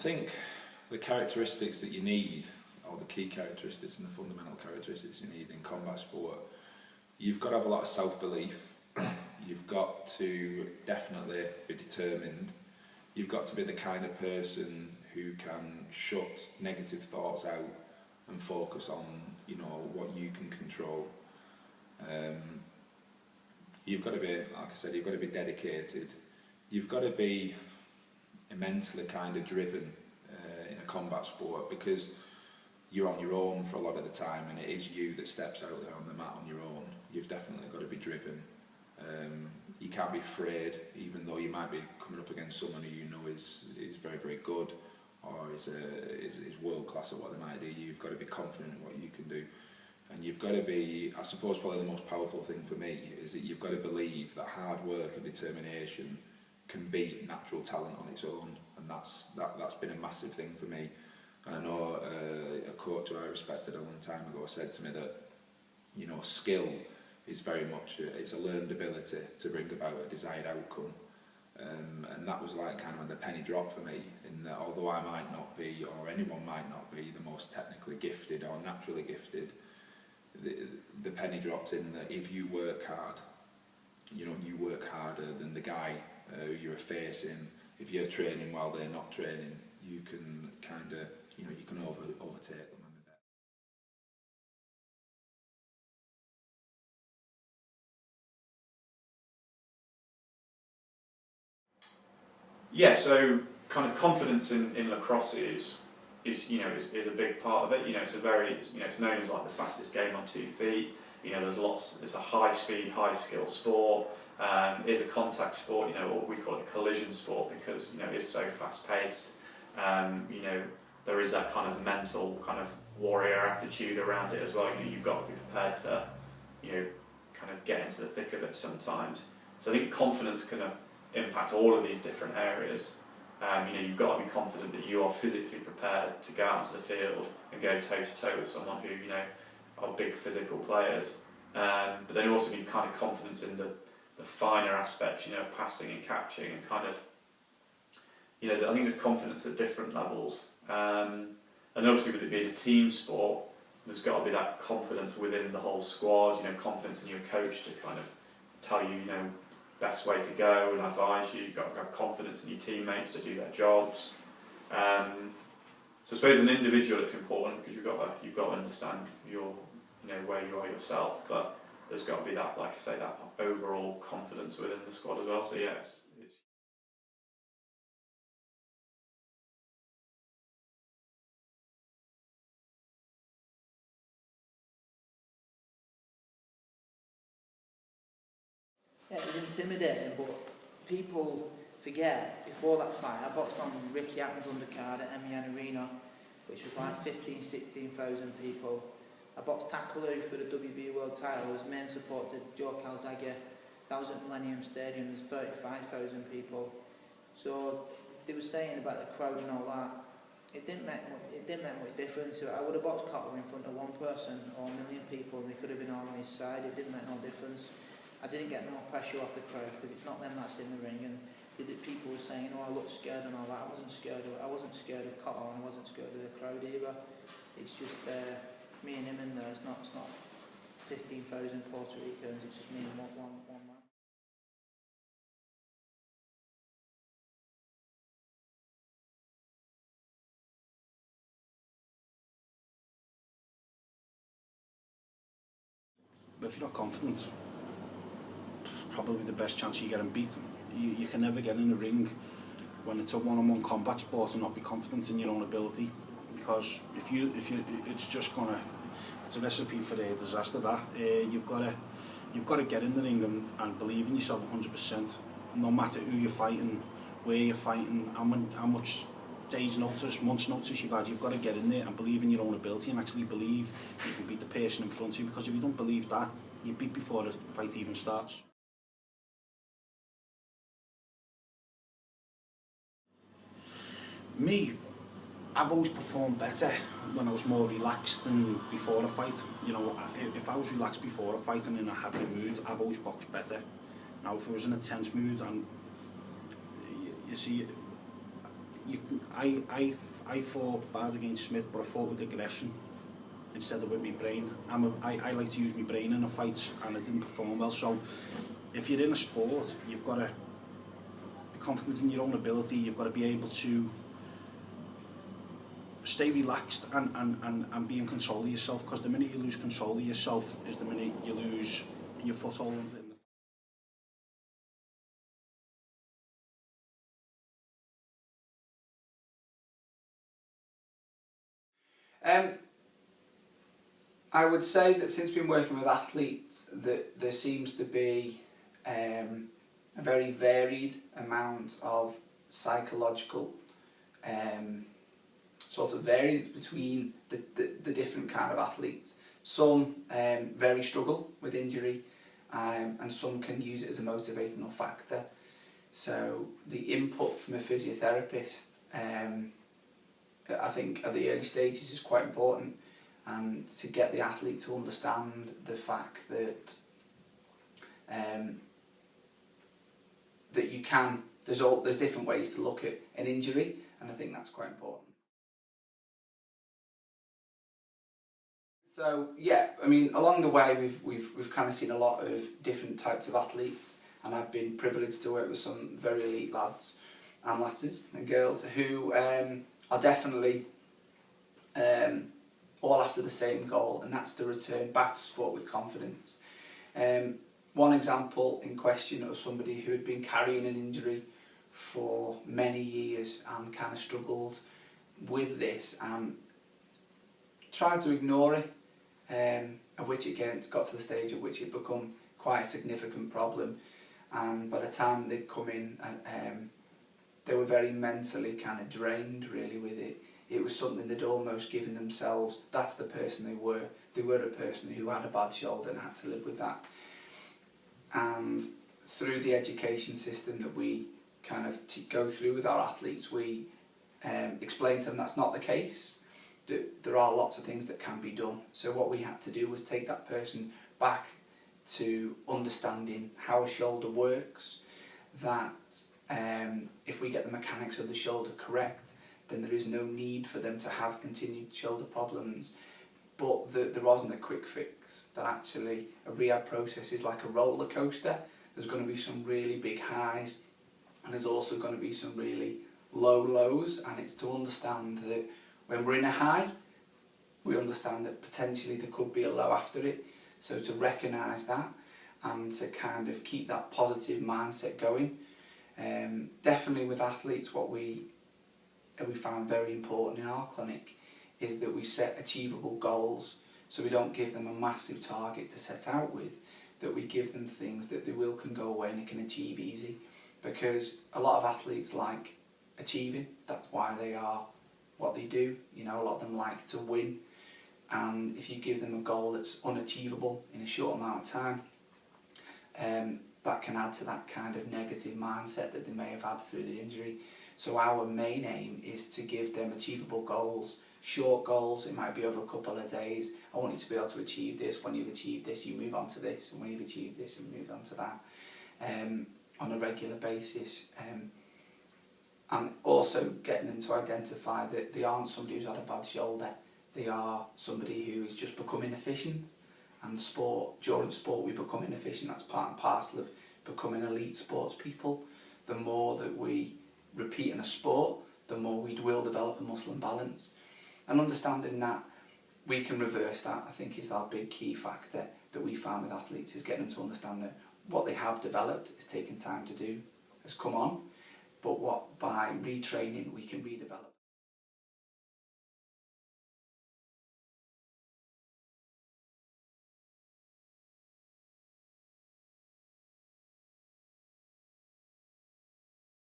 think the characteristics that you need, or the key characteristics and the fundamental characteristics you need in combat sport, you've got to have a lot of self-belief, you've got to definitely be determined, you've got to be the kind of person who can shut negative thoughts out and focus on, you know, what you can control. You've got to be, like I said, you've got to be dedicated, you've got to be immensely kind of driven in a combat sport, because you're on your own for a lot of the time, and it is you that steps out there on the mat on your own. You've definitely got to be driven. You can't be afraid, even though you might be coming up against someone who you know is very, very good, or is world class at what they might do. You've got to be confident in what you can do. And you've got to be, I suppose probably the most powerful thing for me is that you've got to believe that hard work and determination can beat natural talent on its own, and that's been a massive thing for me. And I know a coach who I respected a long time ago said to me that, you know, skill is very much it's a learned ability to bring about a desired outcome, and that was like kind of when the penny dropped for me, in that although I might not be, or anyone might not be, the most technically gifted or naturally gifted, the penny dropped in that if you work hard, you know, you work harder than the guy who you're facing. If you're training while they're not training, you can kind of, you know, you can overtake them. Yeah, so kind of confidence in lacrosse is a big part of it. You know, it's known as like the fastest game on 2 feet. You know, it's a high speed, high skill sport. It is a contact sport, you know, or we call it a collision sport, because, you know, it's so fast paced. You know, there is that kind of mental kind of warrior attitude around it as well. You know, you've got to be prepared to, you know, kind of get into the thick of it sometimes. So I think confidence can impact all of these different areas. You know, you've got to be confident that you are physically prepared to go out into the field and go toe to toe with someone who, you know, are big physical players. But then you also need kind of confidence in the finer aspects, you know, of passing and catching, and kind of, you know, I think there's confidence at different levels. And obviously with it being a team sport, there's got to be that confidence within the whole squad, you know, confidence in your coach to kind of tell you, you know, best way to go and advise you. You've got to have confidence in your teammates to do their jobs. So I suppose as an individual it's important, because you've got to understand your, you know, where you are yourself, but there's got to be that, like I say, that overall confidence within the squad as well. So yeah, it's yeah, it was intimidating, but people forget, before that fight, I boxed on Ricky Atten's undercard at MEN Arena, which was like 16,000 people. I boxed Takaloo for the WB World title. I was main support to Joe Calzaghe. That was at Millennium Stadium. There's 35,000 people. So they were saying about the crowd and all that. It didn't make much difference. I would have boxed Cotto in front of one person or a million people, and they could have been all on his side. It didn't make no difference. I didn't get no pressure off the crowd, because it's not them that's in the ring. And people were saying, "Oh, I look scared" and all that. I wasn't scared of Cotto, and I wasn't scared of the crowd either. It's just me and him in there. It's not 15,000 Puerto Ricans. It's just me and one man. If you're not confident, probably the best chance you get beat. You can never get in a ring when it's a one-on-one combat sport and not be confident in your own ability, because if you it's a recipe for a disaster. That you've got to get in the ring and believe in yourself 100%, no matter who you're fighting, where you're fighting, how much days notice, months notice you've had. You've got to get in there and believe in your own ability, and actually believe you can beat the person in front of you, because if you don't believe that, you beat before the fight even starts. Me, I've always performed better when I was more relaxed than before a fight. You know, if I was relaxed before a fight and in a happy mood, I've always boxed better. Now, if I was in a tense mood, and you see, I fought bad against Smith, but I fought with aggression instead of with my brain. I like to use my brain in a fight, and I didn't perform well. So if you're in a sport, you've got to be confident in your own ability. You've got to be able to stay relaxed and be in control of yourself, because the minute you lose control of yourself is the minute you lose your foothold in the I would say that since been working with athletes, that there seems to be a very varied amount of psychological sort of variance between the different kind of athletes. Some very struggle with injury, and some can use it as a motivational factor. So the input from a physiotherapist, I think at the early stages is quite important, and to get the athlete to understand the fact that that you can, there's different ways to look at an injury, and I think that's quite important. So yeah, I mean, along the way we've kind of seen a lot of different types of athletes, and I've been privileged to work with some very elite lads and lasses and girls who are definitely all after the same goal, and that's to return back to sport with confidence. One example in question of somebody who had been carrying an injury for many years and kind of struggled with this and tried to ignore it, of which it got to the stage at which it become quite a significant problem, and by the time they'd come in, they were very mentally kind of drained really with it. It was something they'd almost given themselves, that's the person they were. They were a person who had a bad shoulder and had to live with that. And through the education system that we kind of go through with our athletes, we explain to them that's not the case, that there are lots of things that can be done. So what we had to do was take that person back to understanding how a shoulder works, that if we get the mechanics of the shoulder correct, then there is no need for them to have continued shoulder problems. But there wasn't a quick fix, that actually a rehab process is like a roller coaster. There's going to be some really big highs, and there's also going to be some really low lows, and it's to understand that when we're in a high, we understand that potentially there could be a low after it. So to recognise that and to kind of keep that positive mindset going. Definitely with athletes, what we found very important in our clinic is that we set achievable goals. So we don't give them a massive target to set out with, that we give them things that they can go away and they can achieve easy. Because a lot of athletes like achieving, that's why they are what they do. You know, a lot of them like to win. And if you give them a goal that's unachievable in a short amount of time, that can add to that kind of negative mindset that they may have had through the injury. So our main aim is to give them achievable goals, short goals. It might be over a couple of days. I want you to be able to achieve this. When you've achieved this, you move on to this. And when you've achieved this, you move on to that on a regular basis. And also getting them to identify that they aren't somebody who's had a bad shoulder. They are somebody who is just becoming efficient. And during sport we become inefficient. That's part and parcel of becoming elite sports people. The more that we repeat in a sport, the more we will develop a muscle imbalance. And understanding that we can reverse that, I think, is our big key factor that we found with athletes, is getting them to understand that what they have developed is taking time to do, has come on, but what by retraining we can redevelop.